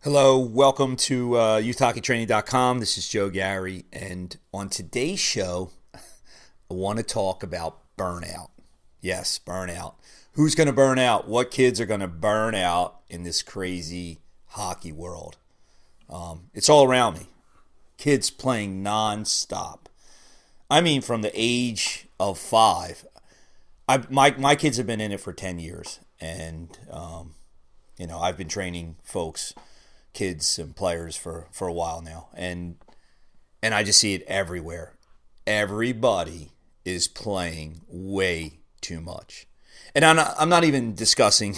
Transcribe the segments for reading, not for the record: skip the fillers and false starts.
Hello, welcome to youthhockeytraining.com. This is Joe Gary, and on today's show, I want to talk about burnout. Yes, burnout. Who's going to burn out? What kids are going to burn out in this crazy hockey world? It's all around me. Kids playing nonstop. I mean, from the age of 5. My kids have been in it for 10 years, and I've been training folks, kids and players for a while now, and I just see it everywhere. Everybody is playing way too much, and I'm not even discussing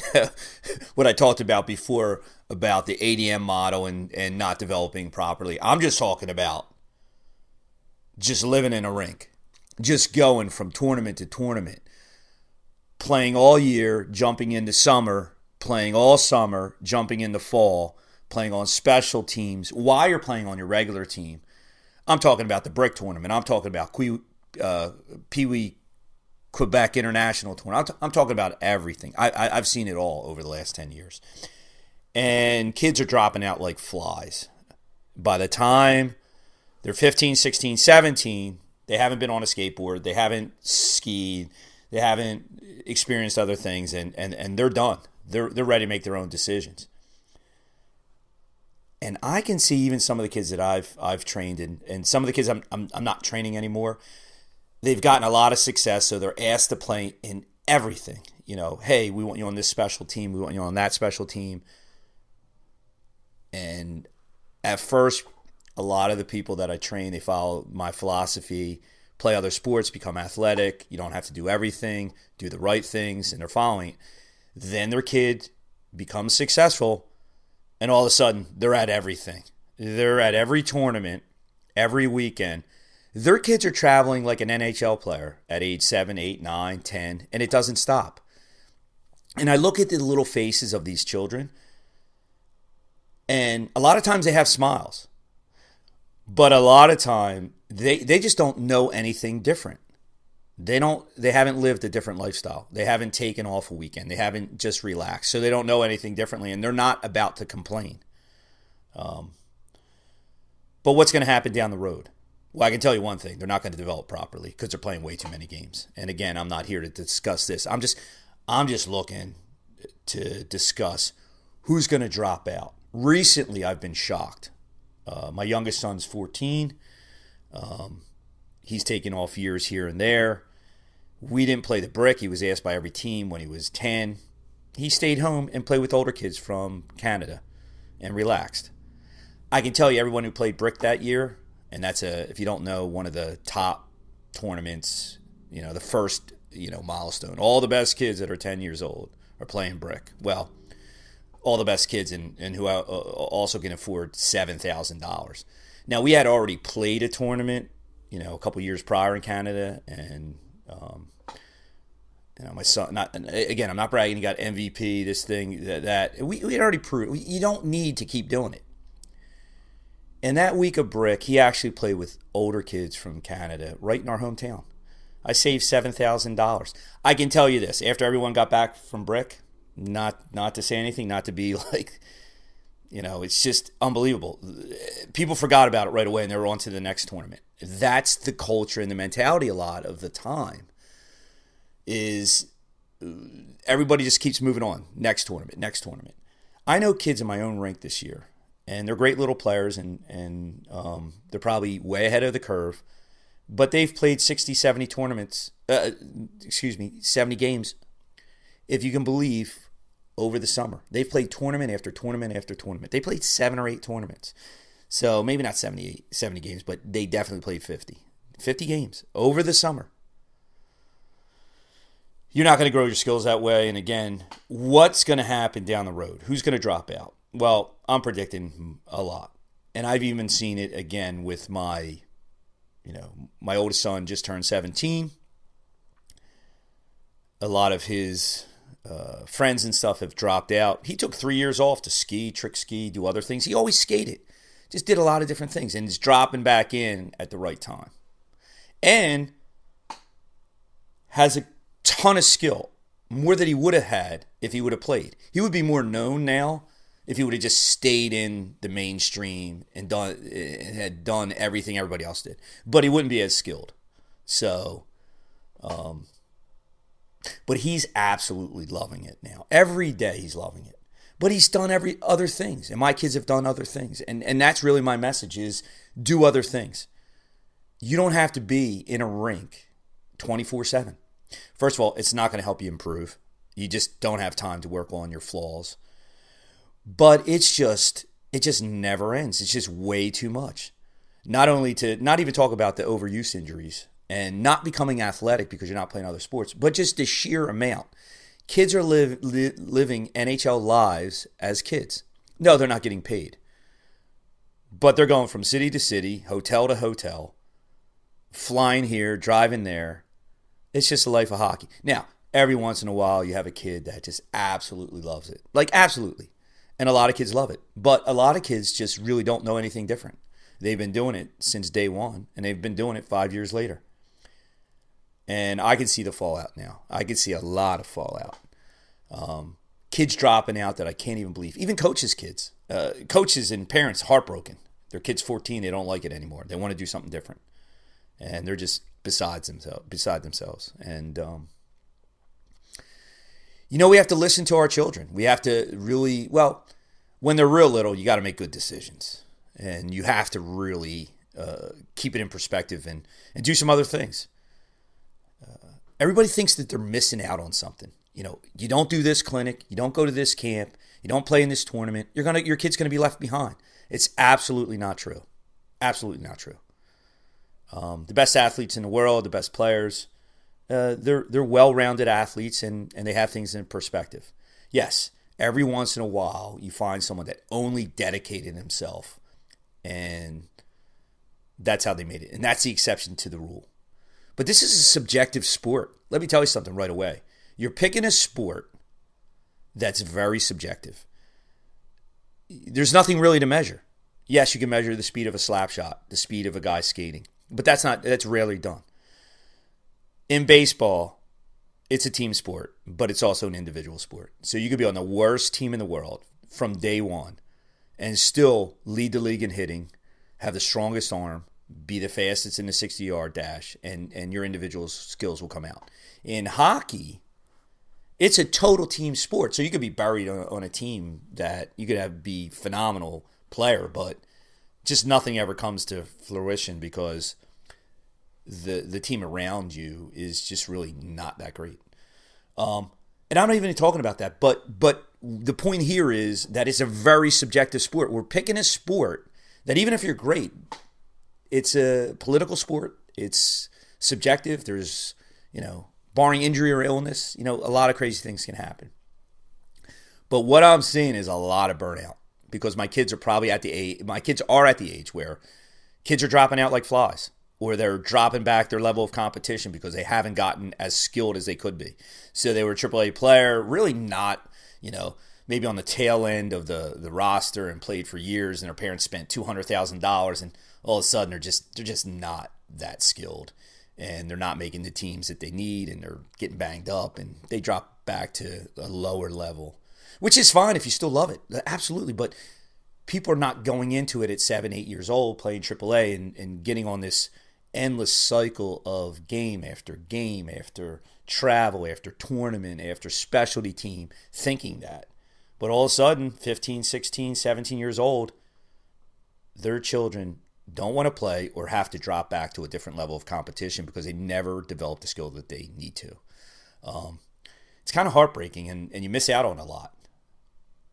what I talked about before about the ADM model and not developing properly. I'm just talking about just living in a rink, just going from tournament to tournament, playing all year, jumping into summer, playing all summer, jumping into fall, playing on special teams while you're playing on your regular team. I'm talking about the Brick Tournament. I'm talking about Pee Wee Quebec International Tournament. I'm talking about everything. I've seen it all over the last 10 years. And kids are dropping out like flies. By the time they're 15, 16, 17, they haven't been on a skateboard. They haven't skied. They haven't experienced other things, and they're done. They're ready to make their own decisions. And I can see even some of the kids that I've trained, and some of the kids I'm not training anymore. They've gotten a lot of success, so they're asked to play in everything. Hey, we want you on this special team. We want you on that special team. And at first, a lot of the people that I train, they follow my philosophy: play other sports, become athletic. You don't have to do everything. Do the right things, and they're following it. Then their kid becomes successful, and all of a sudden, they're at everything. They're at every tournament, every weekend. Their kids are traveling like an NHL player at age 7, 8, 9, 10, and it doesn't stop. And I look at the little faces of these children, and a lot of times they have smiles. But a lot of time, they just don't know anything different. They haven't lived a different lifestyle. They haven't taken off a weekend. They haven't just relaxed. So they don't know anything differently, and they're not about to complain. But what's going to happen down the road? Well, I can tell you one thing. They're not going to develop properly because they're playing way too many games. And again, I'm not here to discuss this. I'm just looking to discuss who's going to drop out. Recently, I've been shocked. My youngest son's 14. He's taken off years here and there. We didn't play the Brick. He was asked by every team when he was 10. He stayed home and played with older kids from Canada and relaxed. I can tell you, everyone who played Brick that year, and that's if you don't know, one of the top tournaments, the first, milestone. All the best kids that are 10 years old are playing Brick. Well, all the best kids and who also can afford $7,000. Now, we had already played a tournament, a couple years prior in Canada, and my son. I'm not bragging. He got MVP. This thing, that we had already proved. You don't need to keep doing it. And that week of Brick, he actually played with older kids from Canada, right in our hometown. I saved $7,000. I can tell you this: after everyone got back from Brick, not to say anything, not to be like. It's just unbelievable. People forgot about it right away, and they were on to the next tournament. That's the culture and the mentality a lot of the time is everybody just keeps moving on. Next tournament, next tournament. I know kids in my own rink this year, and they're great little players, and they're probably way ahead of the curve, but they've played 60, 70 tournaments, 70 games, if you can believe, over the summer. They've played tournament after tournament after tournament. They played 7 or 8 tournaments. So maybe not 70 games, but they definitely played 50. 50 games over the summer. You're not going to grow your skills that way. And again, what's going to happen down the road? Who's going to drop out? Well, I'm predicting a lot. And I've even seen it again with my oldest son just turned 17. A lot of his friends and stuff have dropped out. He took 3 years off to ski, trick ski, do other things. He always skated. Just did a lot of different things and is dropping back in at the right time. And has a ton of skill, more than he would have had if he would have played. He would be more known now if he would have just stayed in the mainstream and had done everything everybody else did. But he wouldn't be as skilled. So, but he's absolutely loving it now. Every day he's loving it. But he's done every other things, and my kids have done other things. And that's really my message is do other things. You don't have to be in a rink 24/7. First of all, it's not going to help you improve. You just don't have time to work on your flaws. But it just never ends. It's just way too much. Not even talk about the overuse injuries and not becoming athletic because you're not playing other sports, but just the sheer amount. Kids are living NHL lives as kids. No, they're not getting paid. But they're going from city to city, hotel to hotel, flying here, driving there. It's just a life of hockey. Now, every once in a while, you have a kid that just absolutely loves it. Like, absolutely. And a lot of kids love it. But a lot of kids just really don't know anything different. They've been doing it since day one, and they've been doing it 5 years later. And I can see the fallout now. I can see a lot of fallout. Kids dropping out that I can't even believe. Even coaches' kids. Coaches and parents heartbroken. Their kid's 14. They don't like it anymore. They want to do something different. And they're just beside themselves. And, we have to listen to our children. We have to really, when they're real little, you got to make good decisions. And you have to really keep it in perspective and do some other things. Everybody thinks that they're missing out on something. You don't do this clinic, you don't go to this camp, you don't play in this tournament, your kid's gonna be left behind. It's absolutely not true. Absolutely not true. The best athletes in the world, the best players, they're well-rounded athletes and they have things in perspective. Yes, every once in a while you find someone that only dedicated himself and that's how they made it. And that's the exception to the rule. But this is a subjective sport. Let me tell you something right away. You're picking a sport that's very subjective. There's nothing really to measure. Yes, you can measure the speed of a slap shot, the speed of a guy skating, but that's rarely done. In baseball, it's a team sport, but it's also an individual sport. So you could be on the worst team in the world from day one and still lead the league in hitting, have the strongest arm, be the fastest in the 60-yard dash, and your individual skills will come out. In hockey, it's a total team sport. So you could be buried on a team that you could be phenomenal player, but just nothing ever comes to fruition because the team around you is just really not that great. And I'm not even talking about that, but the point here is that it's a very subjective sport. We're picking a sport that even if you're great, it's a political sport. It's subjective. There's, barring injury or illness, a lot of crazy things can happen. But what I'm seeing is a lot of burnout because my kids are at the age where kids are dropping out like flies or they're dropping back their level of competition because they haven't gotten as skilled as they could be. So they were a AAA player, really not, maybe on the tail end of the roster and played for years and their parents spent $200,000 and all of a sudden they're just not that skilled. And they're not making the teams that they need, and they're getting banged up, and they drop back to a lower level, which is fine if you still love it. Absolutely. But people are not going into it at 7, 8 years old, playing AAA and getting on this endless cycle of game after travel, after tournament, after specialty team, thinking that. But all of a sudden, 15, 16, 17 years old, their children don't want to play or have to drop back to a different level of competition because they never developed the skill that they need to. It's kind of heartbreaking, and you miss out on a lot.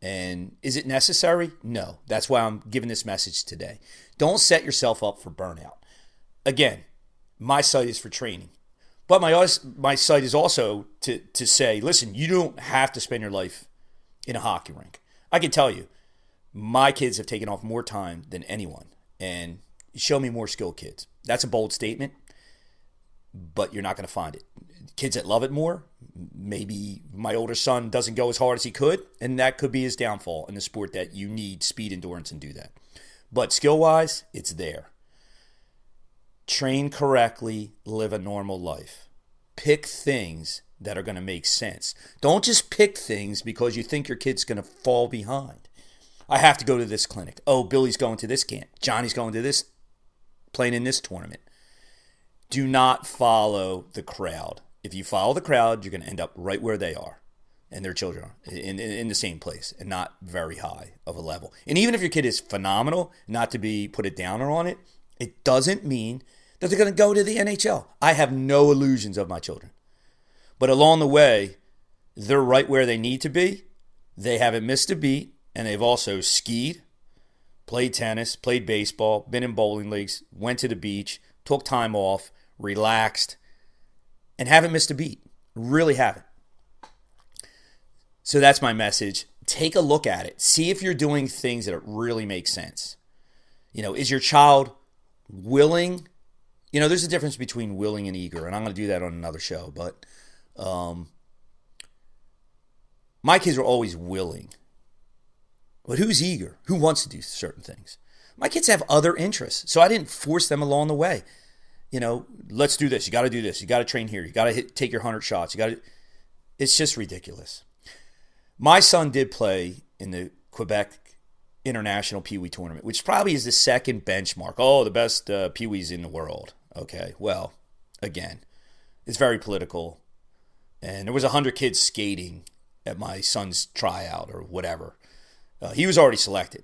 And is it necessary? No. That's why I'm giving this message today. Don't set yourself up for burnout. Again, my site is for training. But my site is also to say, listen, you don't have to spend your life in a hockey rink. I can tell you, my kids have taken off more time than anyone. And show me more skilled kids. That's a bold statement, but you're not going to find it. Kids that love it more, maybe my older son doesn't go as hard as he could, and that could be his downfall in the sport that you need speed, endurance, and do that. But skill-wise, it's there. Train correctly, live a normal life. Pick things that are going to make sense. Don't just pick things because you think your kid's going to fall behind. I have to go to this clinic. Oh, Billy's going to this camp. Johnny's going to this, playing in this tournament. Do not follow the crowd. If you follow the crowd, you're going to end up right where they are and their children are, in the same place, and not very high of a level. And even if your kid is phenomenal, not to be put a downer on it, it doesn't mean that they're going to go to the NHL. I have no illusions of my children. But along the way, they're right where they need to be. They haven't missed a beat, and they've also skied, played tennis, played baseball, been in bowling leagues, went to the beach, took time off, relaxed, and haven't missed a beat. Really haven't. So that's my message. Take a look at it. See if you're doing things that really make sense. Is your child willing? There's a difference between willing and eager, and I'm going to do that on another show. But my kids are always willing. But who's eager? Who wants to do certain things? My kids have other interests, so I didn't force them along the way. Let's do this. You got to do this. You got to train here. You got to take your 100 shots. It's just ridiculous. My son did play in the Quebec International Pee Wee Tournament, which probably is the second benchmark. Oh, the best Pee Wees in the world. Okay, well, again, it's very political. And there was 100 kids skating at my son's tryout or whatever. He was already selected.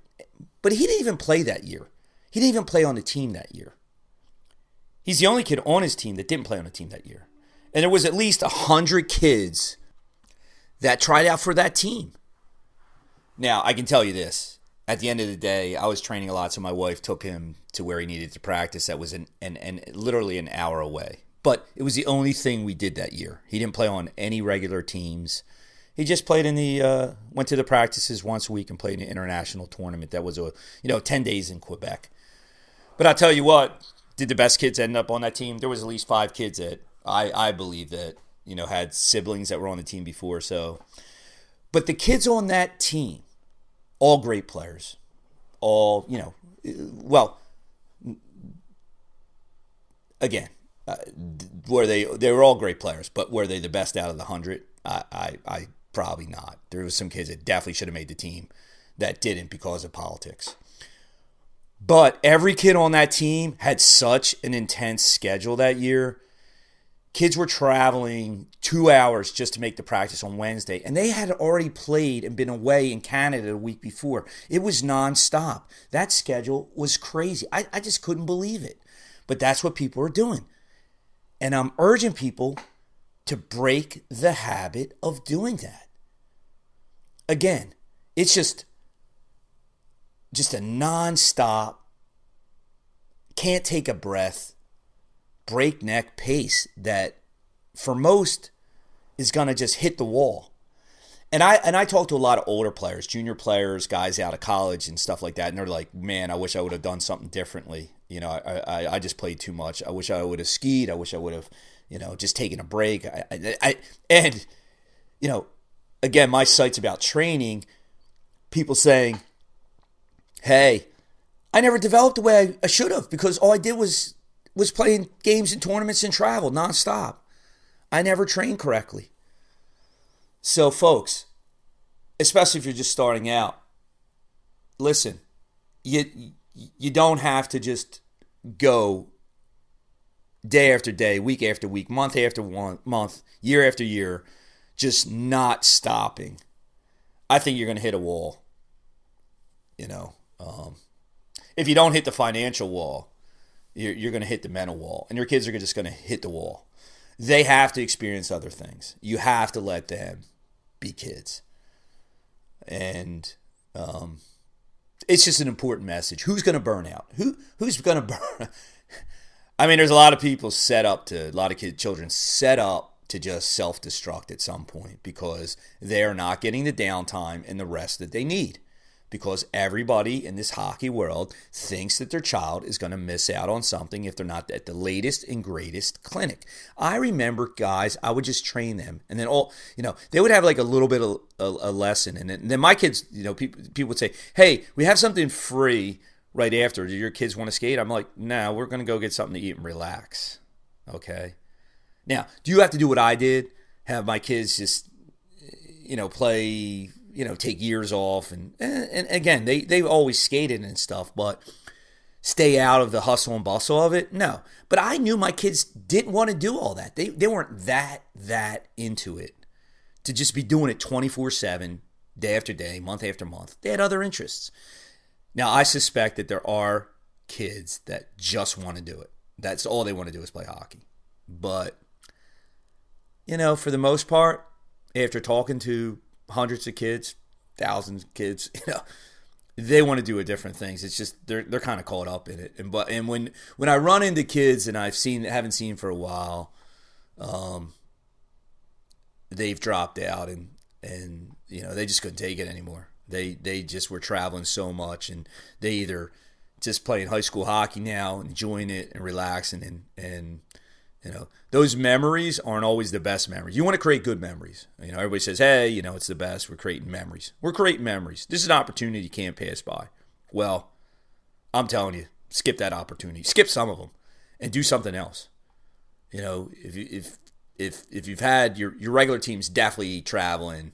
But he didn't even play that year. He didn't even play on the team that year. He's the only kid on his team that didn't play on the team that year. And there was at least 100 kids that tried out for that team. Now, I can tell you this. At the end of the day, I was training a lot, so my wife took him to where he needed to practice. That was literally an hour away. But it was the only thing we did that year. He didn't play on any regular teams. He just played went to the practices once a week and played in an international tournament that was 10 days in Quebec. But I'll tell you what, did the best kids end up on that team? There was at least 5 kids that I believe that had siblings that were on the team before. So, but the kids on that team, all great players, all again, they were all great players, but were they the best out of the 100? I probably not. There was some kids that definitely should have made the team that didn't because of politics. But every kid on that team had such an intense schedule that year. Kids were traveling 2 hours just to make the practice on Wednesday, and they had already played and been away in Canada a week before. It was nonstop. That schedule was crazy. I just couldn't believe it. But that's what people are doing. And I'm urging people to break the habit of doing that. Again, it's just a nonstop, can't take a breath, breakneck pace that for most is going to just hit the wall. And I talk to a lot of older players, junior players, guys out of college and stuff like that, and they're like, man, I wish I would have done something differently. I just played too much. I wish I would have skied. I wish I would have, just taken a break. Again, my site's about training. People saying, hey, I never developed the way I should have because all I did was playing games and tournaments and travel nonstop. I never trained correctly. So, folks, especially if you're just starting out, listen, you don't have to just go day after day, week after week, month after month, year after year, just not stopping. I think you're going to hit a wall. If you don't hit the financial wall, you're going to hit the mental wall, and your kids are just going to hit the wall. They have to experience other things. You have to let them be kids. And it's just an important message. Who's going to burn out? Who's going to burn? I mean, there's a lot of people children set up to just self-destruct at some point because they're not getting the downtime and the rest that they need. Because everybody in this hockey world thinks that their child is going to miss out on something if they're not at the latest and greatest clinic. I remember guys, I would just train them, and then they would have like a little bit of a lesson, and then my kids, people would say, "Hey, we have something free right after. Do your kids want to skate?" I'm like, "No, we're going to go get something to eat and relax." Okay. Now, do you have to do what I did? Have my kids just, play take years off. And again, they've always skated and stuff, but stay out of the hustle and bustle of it. No. But I knew my kids didn't want to do all that. They weren't that into it to just be doing it 24/7, day after day, month after month. They had other interests. Now, I suspect that there are kids that just want to do it. That's all they want to do is play hockey. But, for the most part, after talking to hundreds of kids, thousands of kids, they want to do different things. It's just they're kind of caught up in it. And when I run into kids and haven't seen for a while, they've dropped out and they just couldn't take it anymore. They just were traveling so much, and they either just playing high school hockey now, enjoying it and relaxing, and those memories aren't always the best memories. You want to create good memories. Everybody says, hey, it's the best. We're creating memories. We're creating memories. This is an opportunity you can't pass by. Well, I'm telling you, skip that opportunity. Skip some of them and do something else. If you've had your regular team's definitely traveling.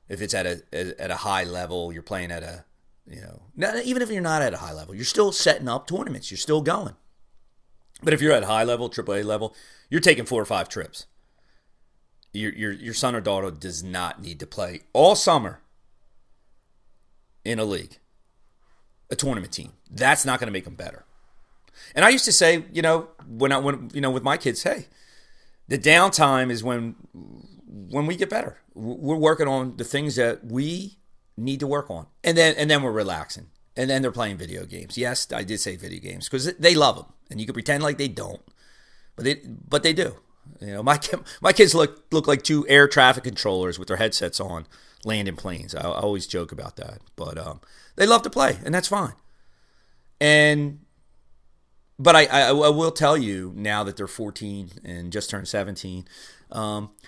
If it's at a high level, you're playing at a, even if you're not at a high level, you're still setting up tournaments. You're still going. But if you're at high level, AAA level, you're taking 4 or 5 trips. Your son or daughter does not need to play all summer in a league, a tournament team. That's not going to make them better. And I used to say, when with my kids, hey, the downtime is when we get better. We're working on the things that we need to work on, and then we're relaxing, and then they're playing video games. Yes, I did say video games because they love them, and you can pretend like they don't, but they do. My kids look like 2 air traffic controllers with their headsets on, landing planes. I always joke about that, but they love to play, and that's fine. But I will tell you now that they're 14 and just turned 17,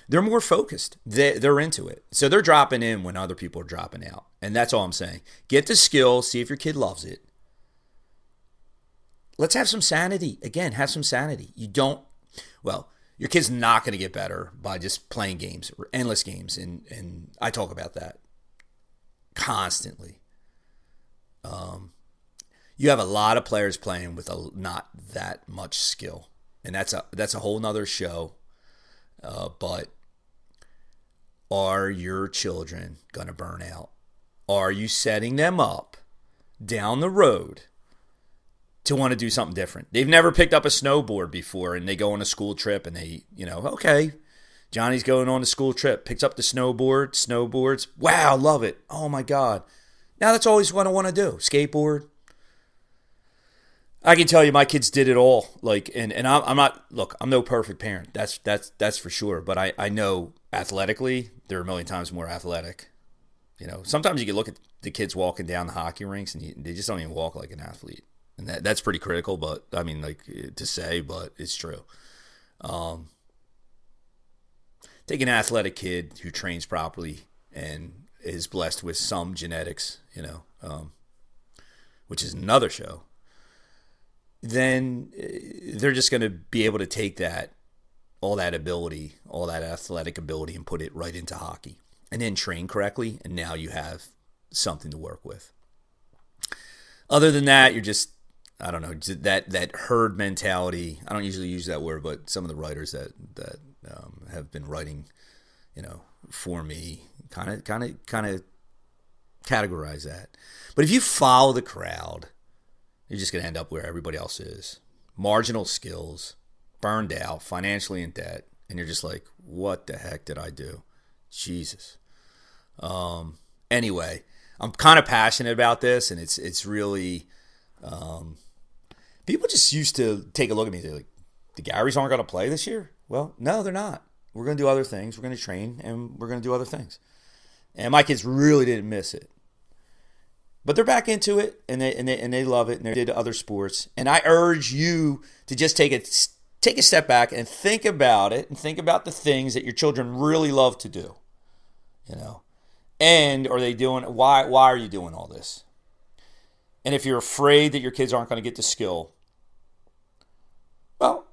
they're more focused. They're into it. So they're dropping in when other people are dropping out. And that's all I'm saying. Get the skill. See if your kid loves it. Let's have some sanity. Again, have some sanity. Your kid's not going to get better by just playing games, or endless games. And I talk about that constantly. You have a lot of players playing with not that much skill, and that's a whole nother show. But are your children going to burn out? Are you setting them up down the road to want to do something different? They've never picked up a snowboard before, and they go on a school trip, and they, okay, Johnny's going on a school trip, picks up the snowboards. Wow, love it. Oh my God. Now that's always what I want to do. Skateboard. I can tell you my kids did it all. And I'm not, look, I'm no perfect parent. That's for sure. But I know athletically, they're a million times more athletic. Sometimes you can look at the kids walking down the hockey rinks and they just don't even walk like an athlete. And that's pretty critical, but I mean, to say, but it's true. Take an athletic kid who trains properly and is blessed with some genetics, which is another show. Then they're just going to be able to take all that ability, all that athletic ability, and put it right into hockey, and then train correctly, and now you have something to work with. Other than that, you're just, I don't know, that herd mentality. I don't usually use that word, but some of the writers that have been writing, for me, kind of categorize that. But if you follow the crowd, you're just going to end up where everybody else is. Marginal skills, burned out, financially in debt, and you're just like, what the heck did I do? Jesus. Anyway, I'm kind of passionate about this, and it's really, people just used to take a look at me. They're like, the Garys aren't going to play this year? Well, no, they're not. We're going to do other things. We're going to train, and we're going to do other things. And my kids really didn't miss it. But they're back into it, and they love it, and they did other sports. And I urge you to just take a step back and think about it, and think about the things that your children really love to do. And are they doing? Why are you doing all this? And if you're afraid that your kids aren't going to get the skill, well,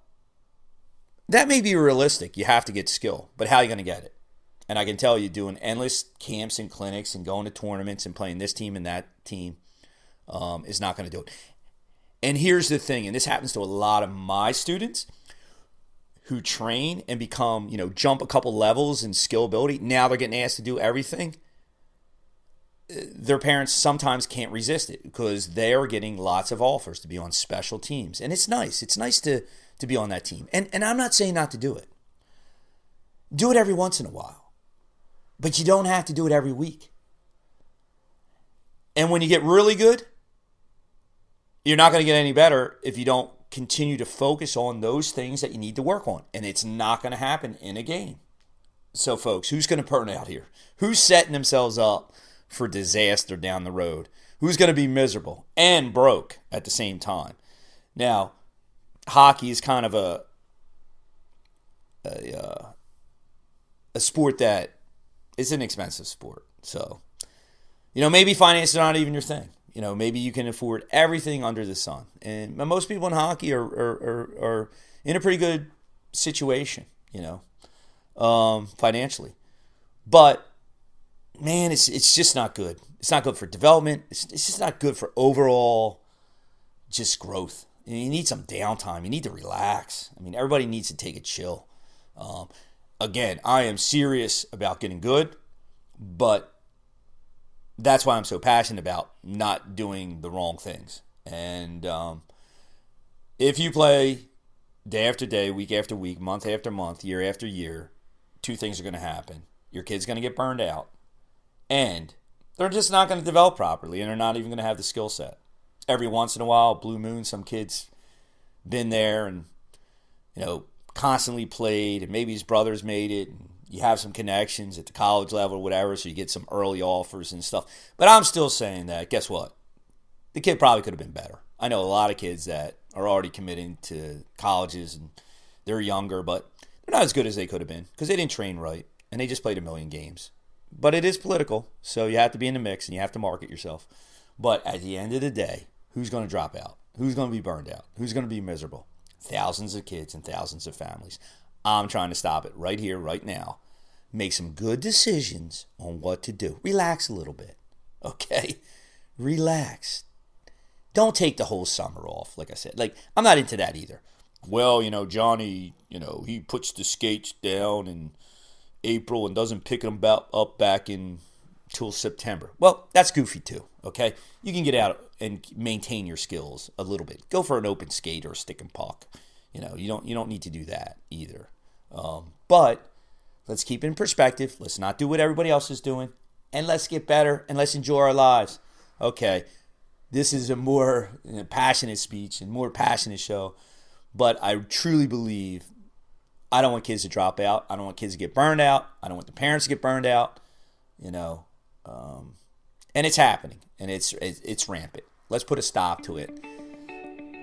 that may be realistic. You have to get skill, but how are you going to get it? And I can tell you, doing endless camps and clinics and going to tournaments and playing this team and that team is not going to do it. And here's the thing, and this happens to a lot of my students who train and become, jump a couple levels in skill ability. Now they're getting asked to do everything. Their parents sometimes can't resist it because they are getting lots of offers to be on special teams. And it's nice. It's nice to be on that team. And I'm not saying not to do it. Do it every once in a while. But you don't have to do it every week. And when you get really good, you're not going to get any better if you don't continue to focus on those things that you need to work on. And it's not going to happen in a game. So, folks, who's going to burn out here? Who's setting themselves up for disaster down the road? Who's going to be miserable and broke at the same time? Hockey is kind of a sport that is an expensive sport. So, maybe finance is not even your thing. Maybe you can afford everything under the sun. And most people in hockey are in a pretty good situation, financially. But, man, it's just not good. It's not good for development. It's just not good for overall just growth. You need some downtime. You need to relax. Everybody needs to take a chill. Again, I am serious about getting good, but that's why I'm so passionate about not doing the wrong things. And if you play day after day, week after week, month after month, year after year, two things are going to happen. Your kid's going to get burned out, and they're just not going to develop properly, and they're not even going to have the skill set. Every once in a while, blue moon, some kid's been there and, constantly played, and maybe his brothers made it, and you have some connections at the college level or whatever, so you get some early offers and stuff. But I'm still saying that, guess what? The kid probably could have been better. I know a lot of kids that are already committing to colleges, and they're younger, but they're not as good as they could have been because they didn't train right, and they just played a million games. But it is political, so you have to be in the mix, and you have to market yourself. But at the end of the day, who's going to drop out? Who's going to be burned out? Who's going to be miserable? Thousands of kids and thousands of families. I'm trying to stop it right here, right now. Make some good decisions on what to do. Relax a little bit, okay? Relax. Don't take the whole summer off, like I said. I'm not into that either. Well, Johnny, he puts the skates down in April and doesn't pick them up back until September. Well, that's goofy too, okay? You can get out and maintain your skills a little bit. Go for an open skate or a stick and puck. You don't need to do that either. But let's keep it in perspective. Let's not do what everybody else is doing. And let's get better and let's enjoy our lives. Okay, this is a more passionate speech and more passionate show. But I truly believe I don't want kids to drop out. I don't want kids to get burned out. I don't want the parents to get burned out. And it's happening. And it's rampant. Let's put a stop to it.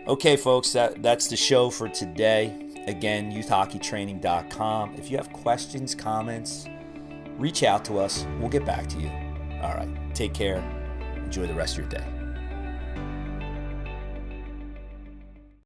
Okay, folks, that's the show for today. Again, youthhockeytraining.com. If you have questions, comments, reach out to us. We'll get back to you. All right. Take care. Enjoy the rest of your day.